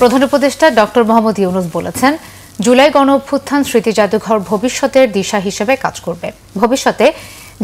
প্রধান উপদেষ্টা ডক্টর মোহাম্মদ ইউনূস বলেছেন, জুলাই গণঅভ্যুত্থান স্মৃতি জাদুঘর ভবিষ্যতের দিশা হিসেবে কাজ করবে। ভবিষ্যতে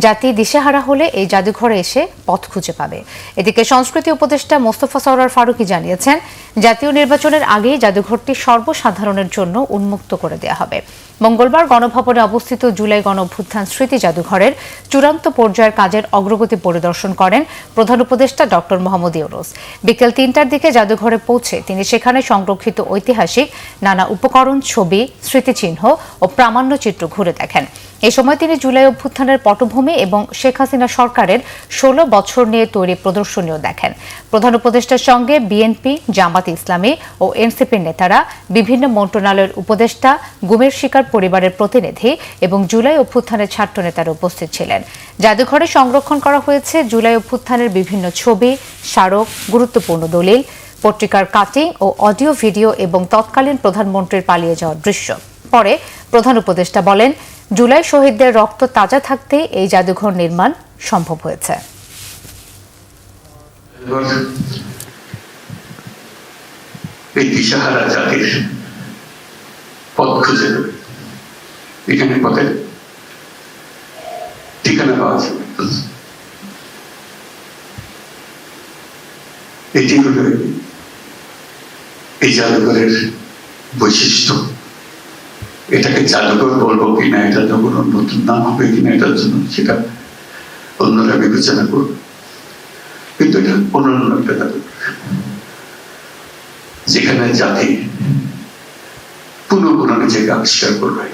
জাতি দিশেহারা হলে এই জাদুঘরে এসে পথ খুঁজে পাবে। এদিকে সংস্কৃতি উপদেষ্টা মোস্তফা সরওয়ার ফারুকী জানিয়েছেন, জাতীয় নির্বাচনের আগেই জাদুঘরটি সর্বসাধারণের জন্য উন্মুক্ত করে দেওয়া হবে। মঙ্গলবার গণভবনে অবস্থিত জুলাই গণঅভ্যুত্থান স্মৃতি জাদুঘরের চূড়ান্ত পর্যায়ের কাজের অগ্রগতি পরিদর্শন করেন প্রধান উপদেষ্টা ডক্টর মোহাম্মদ ইউনূস। বিকেল ৩টার দিকে জাদুঘরে পৌঁছে তিনি সেখানে সংরক্ষিত ঐতিহাসিক নানা উপকরণ, ছবি, স্মৃতিচিহ্ন ও প্রামাণ্যচিত্র ঘুরে দেখেন। এ সময় তিনি জুলাই অভ্যুত্থানের পটভূমি এবং শেখ হাসিনা সরকারের ১৬ বছর নিয়ে তৈরি প্রদর্শনীও দেখেন। প্রধান উপদেষ্টার সঙ্গে বিএনপি, জামাত ইসলামী ও এনসিপির নেতারা, বিভিন্ন মন্ত্রণালয়ের উপদেষ্টা, গুমের শিকার পরিবারের প্রতিনিধি এবং জুলাই অভ্যুত্থানের ছাত্র নেতারা উপস্থিত ছিলেন। জাদুঘরে সংরক্ষণ করা হয়েছে জুলাই অভ্যুত্থানের বিভিন্ন ছবি, স্মারক, গুরুত্বপূর্ণ দলিল, পত্রিকার কাটিং ও অডিও ভিডিও এবং তৎকালীন প্রধানমন্ত্রীর পালিয়ে যাওয়ার দৃশ্য। পরে প্রধান উপদেষ্টা বলেন, জুলাই শহীদদের রক্ত তাজা থাকতে এই জাদুঘর নির্মাণ সম্ভব হয়েছে। এই দিশাহারা জাতির পথ খুঁজে দেবে, এখানে পথের ঠিকানা পাওয়া যাবে। এটি হল এই জাদুঘরের বৈশিষ্ট্য। এটাকে জাদুঘর বলবো কিনা, এটা যখন নতুন নাম হবে কিনা, এটার জন্য সেটা অন্যরা বিবেচনা করবে, কিন্তু এটা অন্যান্য একটা জাদুঘর, যেখানে জাতি পুনঃ নিজেকে আবিষ্কার করবে।